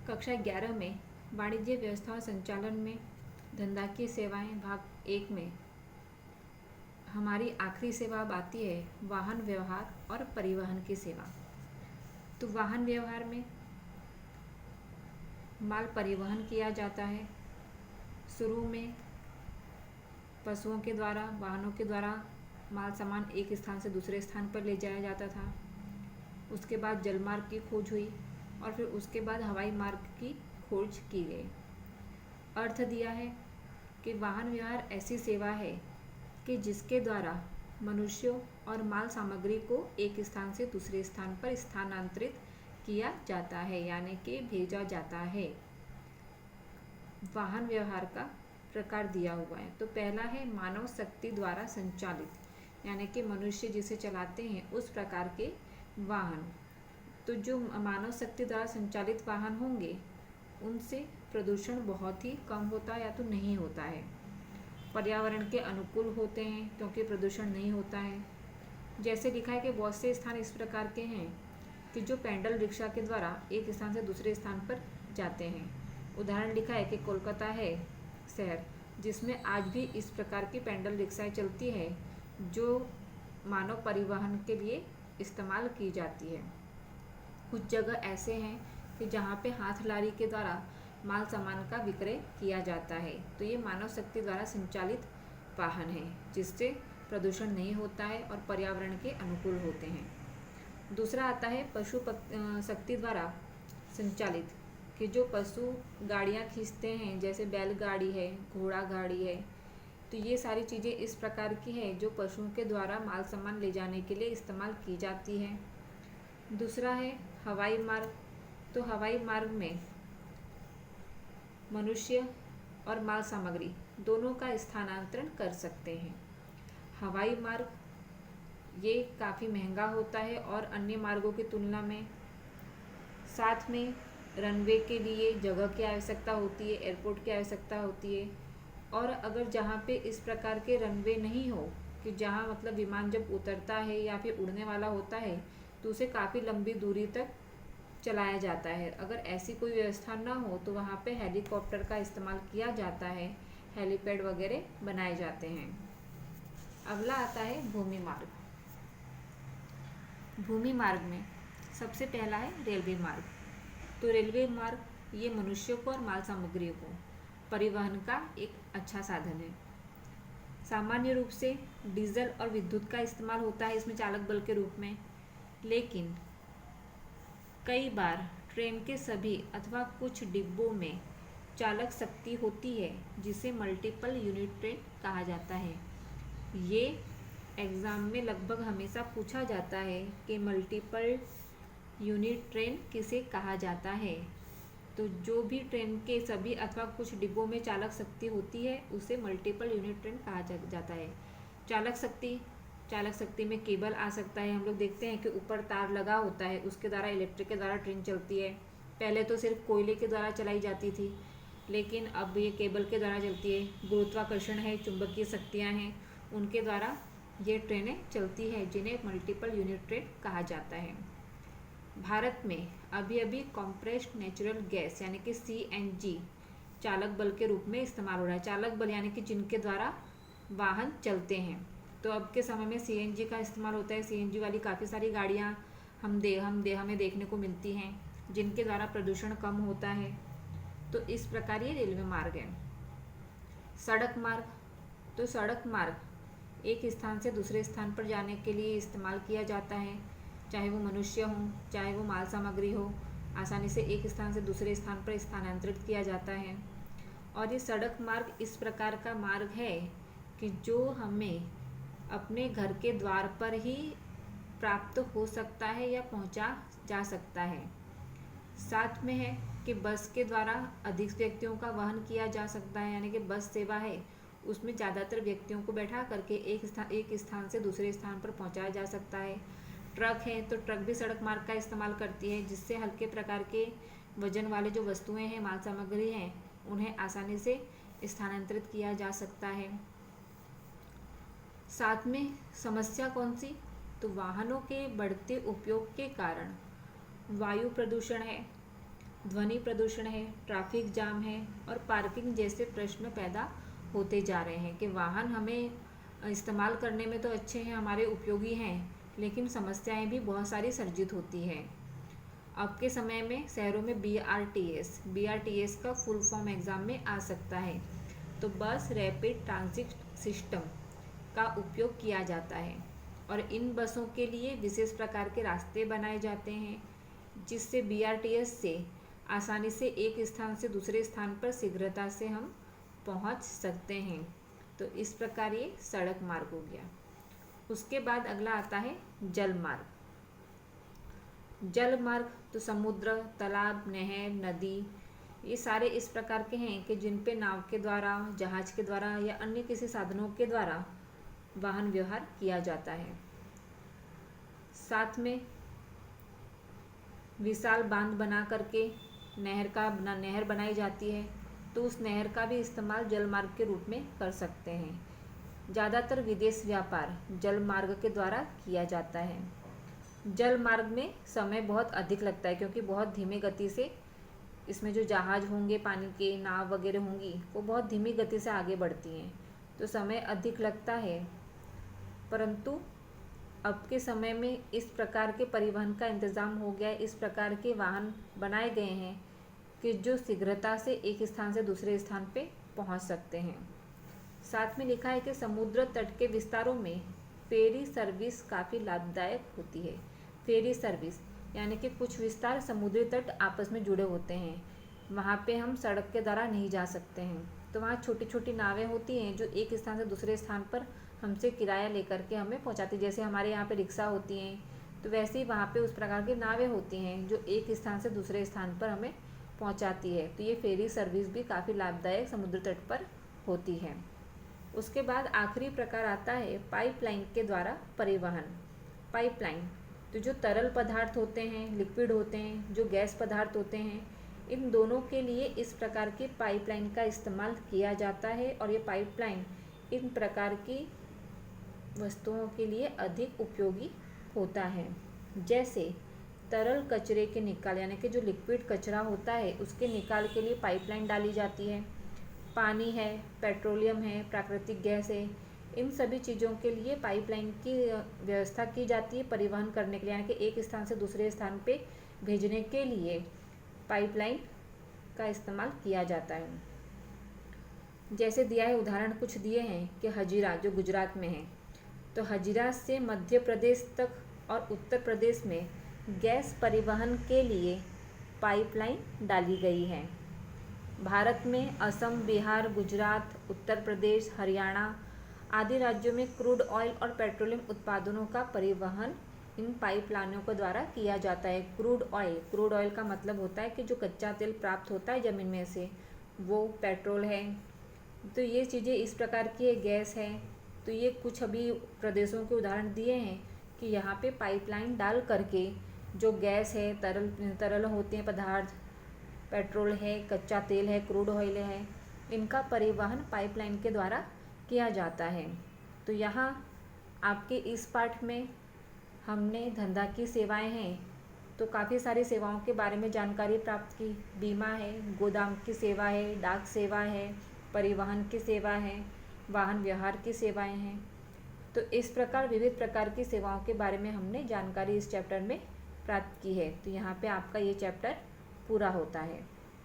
कक्षा 11 में वाणिज्य व्यवस्था और संचालन में धंधाकीय सेवाएं भाग 1 में हमारी आखिरी सेवा अब आती है वाहन व्यवहार और परिवहन की सेवा। तो वाहन व्यवहार में माल परिवहन किया जाता है। शुरू में पशुओं के द्वारा, वाहनों के द्वारा माल सामान एक स्थान से दूसरे स्थान पर ले जाया जाता था। उसके बाद जलमार्ग की खोज हुई और फिर उसके बाद हवाई मार्ग की खोज की गई। अर्थ दिया है कि वाहन व्यवहार ऐसी सेवा है कि जिसके द्वारा मनुष्यों और माल सामग्री को एक स्थान से दूसरे स्थान पर स्थानांतरित किया जाता है, यानी कि भेजा जाता है। वाहन व्यवहार का प्रकार दिया हुआ है। तो पहला है मानव शक्ति द्वारा संचालित, यानी कि मनुष्य जिसे चलाते हैं उस प्रकार के वाहन। तो जो मानव शक्ति द्वारा संचालित वाहन होंगे उनसे प्रदूषण बहुत ही कम होता है या तो नहीं होता है। पर्यावरण के अनुकूल होते हैं क्योंकि प्रदूषण नहीं होता है। जैसे लिखा है कि बहुत से स्थान इस प्रकार के हैं कि जो पैडल रिक्शा के द्वारा एक स्थान से दूसरे स्थान पर जाते हैं। उदाहरण लिखा है कि कोलकाता है शहर जिसमें आज भी इस प्रकार की पैडल रिक्शाएं चलती है जो मानव परिवहन के लिए इस्तेमाल की जाती है। कुछ जगह ऐसे हैं कि जहाँ पे हाथ लारी के द्वारा माल सामान का विक्रय किया जाता है। तो ये मानव शक्ति द्वारा संचालित वाहन है जिससे प्रदूषण नहीं होता है और पर्यावरण के अनुकूल होते हैं। दूसरा आता है पशु शक्ति द्वारा संचालित, कि जो पशु गाड़ियाँ खींचते हैं, जैसे बैलगाड़ी है, घोड़ा गाड़ी है। तो ये सारी चीज़ें इस प्रकार की है जो पशुओं के द्वारा माल सामान ले जाने के लिए इस्तेमाल की जाती है। दूसरा है हवाई मार्ग। तो हवाई मार्ग में मनुष्य और माल सामग्री दोनों का स्थानांतरण कर सकते हैं। हवाई मार्ग ये काफ़ी महंगा होता है और अन्य मार्गों की तुलना में। साथ में रनवे के लिए जगह की आवश्यकता होती है, एयरपोर्ट की आवश्यकता होती है। और अगर जहाँ पे इस प्रकार के रनवे नहीं हो, कि जहाँ मतलब विमान जब उतरता है या फिर उड़ने वाला होता है तो उसे काफ़ी लंबी दूरी तक चलाया जाता है। अगर ऐसी कोई व्यवस्था ना हो तो वहाँ पे हेलीकॉप्टर का इस्तेमाल किया जाता है, हेलीपैड वगैरह बनाए जाते हैं। अगला आता है भूमि मार्ग। भूमि मार्ग में सबसे पहला है रेलवे मार्ग। तो रेलवे मार्ग ये मनुष्यों को और माल सामग्रियों को परिवहन का एक अच्छा साधन है। सामान्य रूप से डीजल और विद्युत का इस्तेमाल होता है इसमें चालक बल के रूप में, लेकिन कई बार ट्रेन के सभी अथवा कुछ डिब्बों में चालक शक्ति होती है जिसे मल्टीपल यूनिट ट्रेन कहा जाता है। ये एग्ज़ाम में लगभग हमेशा पूछा जाता है कि मल्टीपल यूनिट ट्रेन किसे कहा जाता है। तो जो भी ट्रेन के सभी अथवा कुछ डिब्बों में चालक शक्ति होती है उसे मल्टीपल यूनिट ट्रेन कहा जाता है। चालक शक्ति में केबल आ सकता है। हम लोग देखते हैं कि ऊपर तार लगा होता है, उसके द्वारा इलेक्ट्रिक के द्वारा ट्रेन चलती है। पहले तो सिर्फ कोयले के द्वारा चलाई जाती थी, लेकिन अब ये केबल के द्वारा चलती है। गुरुत्वाकर्षण है, चुंबकीय शक्तियाँ हैं, उनके द्वारा ये ट्रेनें चलती है जिन्हें मल्टीपल यूनिट ट्रेन कहा जाता है। भारत में अभी अभी कॉम्प्रेस्ड नेचुरल गैस यानी कि CNG चालक बल के रूप में इस्तेमाल हो रहा है। चालक बल यानी कि जिनके द्वारा वाहन चलते हैं। तो अब के समय में CNG का इस्तेमाल होता है। CNG वाली काफ़ी सारी गाड़ियाँ हमें देखने को मिलती हैं जिनके द्वारा प्रदूषण कम होता है। तो इस प्रकार ये रेलवे मार्ग है। सड़क मार्ग। तो सड़क मार्ग एक स्थान से दूसरे स्थान पर जाने के लिए इस्तेमाल किया जाता है, चाहे वो मनुष्य हो चाहे वो माल सामग्री हो, आसानी से एक स्थान से दूसरे स्थान पर स्थानांतरित किया जाता है। और ये सड़क मार्ग इस प्रकार का मार्ग है कि जो हमें अपने घर के द्वार पर ही प्राप्त हो सकता है या पहुंचा जा सकता है। साथ में है कि बस के द्वारा अधिक व्यक्तियों का वहन किया जा सकता है, यानी कि बस सेवा है उसमें ज़्यादातर व्यक्तियों को बैठा करके एक स्थान से दूसरे स्थान पर पहुंचाया जा सकता है। ट्रक है तो ट्रक भी सड़क मार्ग का इस्तेमाल करती है जिससे हल्के प्रकार के वजन वाले जो वस्तुएं हैं, माल सामग्री हैं, उन्हें आसानी से स्थानांतरित किया जा सकता है। साथ में समस्या कौन सी? तो वाहनों के बढ़ते उपयोग के कारण वायु प्रदूषण है, ध्वनि प्रदूषण है, ट्रैफिक जाम है और पार्किंग जैसे प्रश्न पैदा होते जा रहे हैं कि वाहन हमें इस्तेमाल करने में तो अच्छे हैं, हमारे उपयोगी हैं, लेकिन समस्याएं भी बहुत सारी सर्जित होती हैं। अब के समय में शहरों में BRTS का फुल फॉर्म एग्ज़ाम में आ सकता है। तो बस रैपिड ट्रांजिट सिस्टम का उपयोग किया जाता है और इन बसों के लिए विशेष प्रकार के रास्ते बनाए जाते हैं, जिससे BRTS से आसानी से एक स्थान से दूसरे स्थान पर शीघ्रता से हम पहुंच सकते हैं। तो इस प्रकार ये सड़क मार्ग हो गया। उसके बाद अगला आता है जल मार्ग। जल मार्ग तो समुद्र, तालाब, नहर, नदी, ये सारे इस प्रकार के हैं कि जिन पे नाव के द्वारा, जहाज के द्वारा या अन्य किसी साधनों के द्वारा वाहन व्यवहार किया जाता है। साथ में विशाल बांध बना करके नहर बनाई जाती है, तो उस नहर का भी इस्तेमाल जल मार्ग के रूप में कर सकते हैं। ज़्यादातर विदेश व्यापार जल मार्ग के द्वारा किया जाता है। जल मार्ग में समय बहुत अधिक लगता है, क्योंकि बहुत धीमी गति से इसमें जो जहाज होंगे, पानी के नाव वगैरह होंगी, वो बहुत धीमी गति से आगे बढ़ती हैं, तो समय अधिक लगता है। परंतु अब के समय में इस प्रकार के परिवहन का इंतज़ाम हो गया है, इस प्रकार के वाहन बनाए गए हैं कि जो शीघ्रता से एक स्थान से दूसरे स्थान पे पहुंच सकते हैं। साथ में लिखा है कि समुद्र तट के विस्तारों में फेरी सर्विस काफ़ी लाभदायक होती है। फेरी सर्विस यानी कि कुछ विस्तार समुद्री तट आपस में जुड़े होते हैं, वहाँ पे हम सड़क के द्वारा नहीं जा सकते हैं, तो वहाँ छोटी छोटी नावें होती हैं जो एक स्थान से दूसरे स्थान पर हमसे किराया लेकर के हमें पहुँचाती। जैसे हमारे यहाँ पे रिक्शा होती हैं, तो वैसे ही वहाँ पे उस प्रकार की नावें होती हैं जो एक स्थान से दूसरे स्थान पर हमें पहुँचाती है। तो ये फेरी सर्विस भी काफ़ी लाभदायक समुद्र तट पर होती है। उसके बाद आखिरी प्रकार आता है पाइपलाइन के द्वारा परिवहन। पाइपलाइन तो जो तरल पदार्थ होते हैं, लिक्विड होते हैं, जो गैस पदार्थ होते हैं, इन दोनों के लिए इस प्रकार की पाइपलाइन का इस्तेमाल किया जाता है और ये पाइपलाइन इन प्रकार की वस्तुओं के लिए अधिक उपयोगी होता है। जैसे तरल कचरे के निकाल यानी कि जो लिक्विड कचरा होता है उसके निकाल के लिए पाइपलाइन डाली जाती है। पानी है, पेट्रोलियम है, प्राकृतिक गैस है, इन सभी चीज़ों के लिए पाइपलाइन की व्यवस्था की जाती है परिवहन करने के लिए, यानी कि एक स्थान से दूसरे स्थान पे भेजने के लिए पाइपलाइन का इस्तेमाल किया जाता है। जैसे दिया है उदाहरण कुछ दिए हैं कि हजीरा जो गुजरात में है, तो हजीरा से मध्य प्रदेश तक और उत्तर प्रदेश में गैस परिवहन के लिए पाइपलाइन डाली गई है। भारत में असम, बिहार, गुजरात, उत्तर प्रदेश, हरियाणा आदि राज्यों में क्रूड ऑयल और पेट्रोलियम उत्पादनों का परिवहन इन पाइपलाइनों के द्वारा किया जाता है। क्रूड ऑयल का मतलब होता है कि जो कच्चा तेल प्राप्त होता है ज़मीन में से, वो पेट्रोल है। तो ये चीज़ें इस प्रकार की है, गैस है। तो ये कुछ अभी प्रदेशों के उदाहरण दिए हैं कि यहाँ पे पाइपलाइन डाल करके जो गैस है, तरल होते हैं पदार्थ, पेट्रोल है, कच्चा तेल है, क्रूड ऑयल है, इनका परिवहन पाइपलाइन के द्वारा किया जाता है। तो यहाँ आपके इस पाठ में हमने धंधा की सेवाएं हैं, तो काफ़ी सारी सेवाओं के बारे में जानकारी प्राप्त की। बीमा है, गोदाम की सेवा है, डाक सेवा है, परिवहन की सेवा है, वाहन व्यवहार की सेवाएं हैं। तो इस प्रकार विविध प्रकार की सेवाओं के बारे में हमने जानकारी इस चैप्टर में प्राप्त की है। तो यहाँ पे आपका ये चैप्टर पूरा होता है।